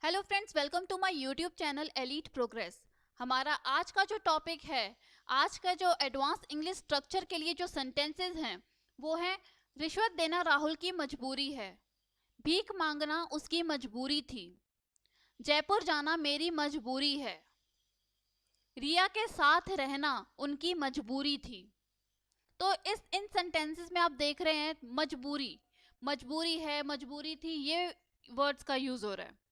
Hello friends, welcome to my YouTube channel Elite Progress. हमारा आज का जो टॉपिक है, आज का जो एडवांस इंग्लिश स्ट्रक्चर के लिए जो सेंटेंसेस हैं वो है रिश्वत देना राहुल की मजबूरी है, भीख मांगना उसकी मजबूरी थी, जयपुर जाना मेरी मजबूरी है, रिया के साथ रहना उनकी मजबूरी थी। तो इन सेंटेंसेस में आप देख रहे हैं मजबूरी, मजबूरी है, मजबूरी थी, ये वर्ड्स का यूज हो रहा है।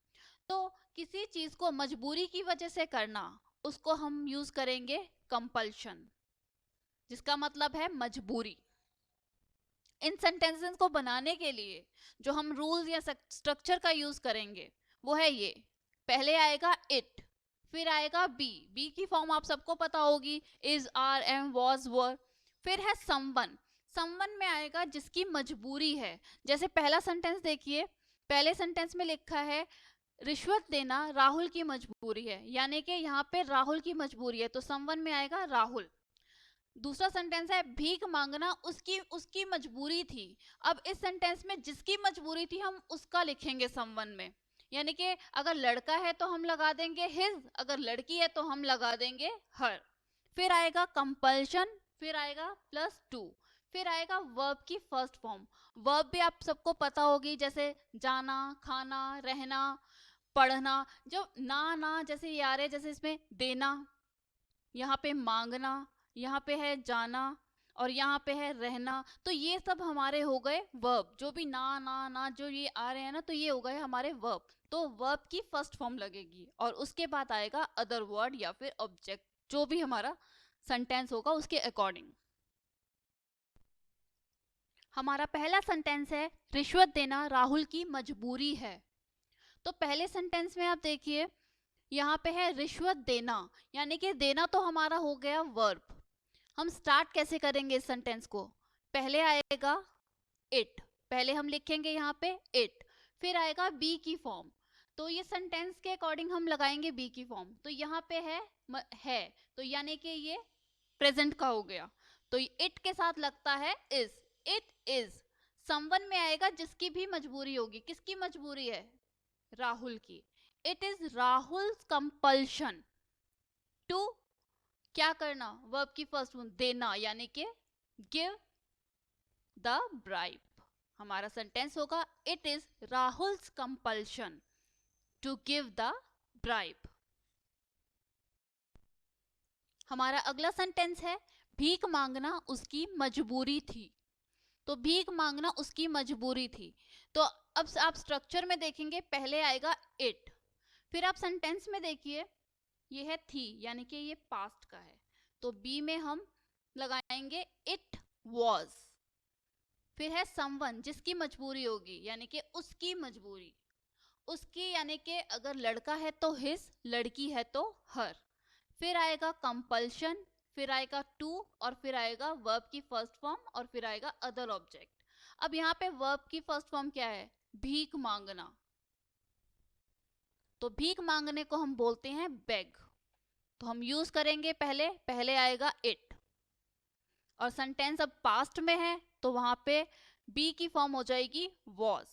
तो किसी चीज को मजबूरी की वजह से करना, उसको हम यूज करेंगे कंपल्शन, जिसका मतलब है मजबूरी। इन सेंटेंसेस को बनाने के लिए जो हम रूल्स या स्ट्रक्चर का यूज करेंगे वो है ये। पहले आएगा इट, फिर आएगा बी, बी की फॉर्म आप सबको पता होगी, इज, आर, एम, वॉज, वर। फिर है समवन, समवन में आएगा जिसकी मजबूरी है। जैसे पहला सेंटेंस देखिए, पहले सेंटेंस में लिखा है रिश्वत देना राहुल की मजबूरी है, यानी कि यहाँ पे राहुल की मजबूरी है, तो समवन में आएगा राहुल। दूसरा सेंटेंस है भीख मांगना उसकी उसकी मजबूरी थी। अब इस सेंटेंस में जिसकी मजबूरी थी हम उसका लिखेंगे समवन में, यानी कि अगर लड़का है तो हम लगा देंगे हिज, अगर लड़की है तो हम लगा देंगे हर। फिर आएगा कंपल्शन, फिर आएगा प्लस टू, फिर आएगा वर्ब की फर्स्ट फॉर्म। वर्ब भी आप सबको पता होगी, जैसे जाना, खाना, रहना, पढ़ना। जो ना ना जैसे ये आ रहे, जैसे इसमें देना, यहाँ पे मांगना, यहाँ पे है जाना और यहाँ पे है रहना, तो ये सब हमारे हो गए वर्ब। जो भी ना ना ना जो ये आ रहे हैं ना, तो ये हो गए हमारे वर्ब। तो वर्ब की फर्स्ट फॉर्म लगेगी और उसके बाद आएगा अदर वर्ड या फिर ऑब्जेक्ट, जो भी हमारा सेंटेंस होगा उसके अकॉर्डिंग। हमारा पहला सेंटेंस है रिश्वत देना राहुल की मजबूरी है। तो पहले सेंटेंस में आप देखिए, यहाँ पे है रिश्वत देना, यानी कि देना तो हमारा हो गया वर्ब। हम स्टार्ट कैसे करेंगे इस सेंटेंस को? पहले आएगा इट, पहले हम लिखेंगे यहाँ पे इट, फिर आएगा बी की फॉर्म, तो ये सेंटेंस के अकॉर्डिंग हम लगाएंगे बी की फॉर्म। तो यहाँ पे है तो यानी कि ये प्रेजेंट का हो गया, तो इट के साथ लगता है इज, इट इज। समवन में आएगा जिसकी भी मजबूरी होगी, किसकी मजबूरी है? राहुल की। It is Rahul's compulsion to क्या करना, वर्ब की फर्स्ट फॉर्म देना, यानी कि गिव द ब्राइब। हमारा सेंटेंस होगा it is Rahul's compulsion to give the bribe. हमारा अगला सेंटेंस है भीख मांगना उसकी मजबूरी थी। तो भीख मांगना उसकी मजबूरी थी। तो अब आप स्ट्रक्चर में देखेंगे, पहले आएगा इट, फिर आप सेंटेंस में देखिए ये है थी, यानी कि ये पास्ट का है, तो बी में हम लगाएंगे इट वॉज। फिर है समवन जिसकी मजबूरी होगी, यानी कि उसकी मजबूरी, उसकी यानी कि अगर लड़का है तो हिज, लड़की है तो हर। फिर आएगा कंपल्शन, फिर आएगा टू और फिर आएगा वर्ब की फर्स्ट फॉर्म और फिर आएगा अदर ऑब्जेक्ट। अब यहाँ पे वर्ब की फर्स्ट फॉर्म क्या है? भीख मांगना, तो भीख मांगने को हम बोलते हैं बेग। तो हम यूज करेंगे पहले, पहले आएगा इट और सेंटेंस अब पास्ट में है तो वहां पे बी की फॉर्म हो जाएगी वॉज।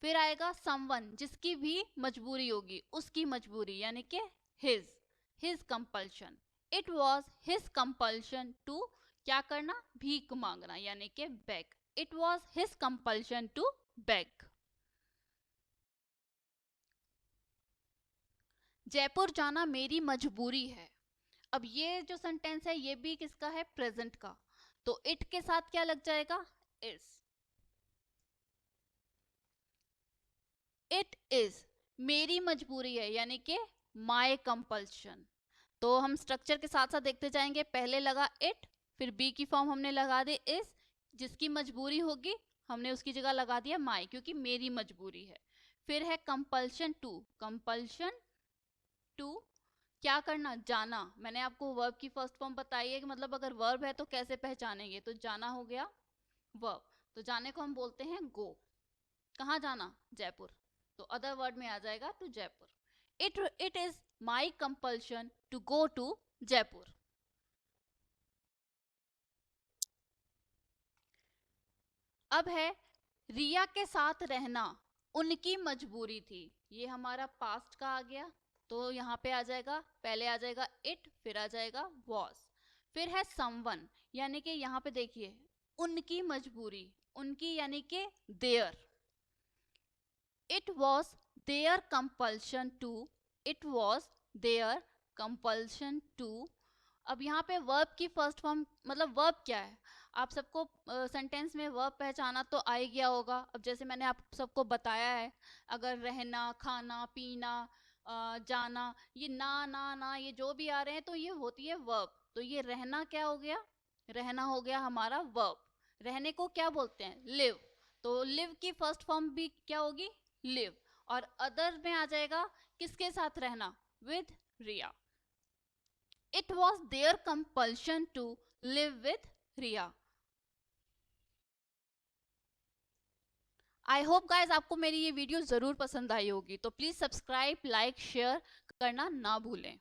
फिर आएगा समवन जिसकी भी मजबूरी होगी, उसकी मजबूरी, यानी कि his compulsion. It was his compulsion to क्या करना? भीख मांगना, यानी कि beg. It was his compulsion to beg. Jaipur जाना मेरी मजबूरी है। अब ये जो सेंटेंस है ये भी किसका है? प्रेजेंट का, तो इट के साथ क्या लग जाएगा? इज। इट इज मेरी मजबूरी है, यानी कि माई कंपल्शन। तो हम स्ट्रक्चर के साथ साथ देखते जाएंगे, पहले लगा इट, फिर बी की फॉर्म हमने लगा दी इज, जिसकी मजबूरी होगी हमने उसकी जगह लगा दिया माई, क्योंकि मेरी मजबूरी है। फिर है कंपल्शन टू, कंपल्शन टू क्या करना? जाना। मैंने आपको वर्ब की फर्स्ट फॉर्म बताई है कि मतलब अगर वर्ब है तो कैसे पहचानेंगे, तो जाना हो गया वर्ब, तो जाने को हम बोलते हैं गो। कहाँ जाना? जयपुर, तो अदर वर्ड में आ जाएगा to Jaipur. It is my compulsion to go to Jaipur. अब है रिया के साथ रहना उनकी मजबूरी थी, ये हमारा पास्ट का आ गया, तो यहाँ पे आ जाएगा, पहले आ जाएगा इट, फिर आ जाएगा वॉज, फिर है समवन, यानी कि यहाँ पे देखिए उनकी मजबूरी, उनकी यानी कि their, it was their compulsion to, it was their compulsion to. अब यहाँ पे वर्ब की फर्स्ट फॉर्म, मतलब वर्ब क्या है, आप सबको सेंटेंस में वर्ब पहचाना तो आ ही गया होगा। अब जैसे मैंने आप सबको बताया है, अगर रहना, खाना, पीना, जाना, ये ना ये जो भी आ रहे हैं तो ये होती है वर्ब। तो ये रहना क्या हो गया, रहना हो गया हमारा वर्ब। रहने को क्या बोलते हैं, लिव, तो लिव की फर्स्ट फॉर्म भी क्या होगी, लिव। और अदर में आ जाएगा किसके साथ रहना, with Riya. It was their compulsion to live with Ria. I hope guys आपको मेरी ये वीडियो जरूर पसंद आई होगी, तो प्लीज सब्सक्राइब, लाइक, शेयर करना ना भूलें।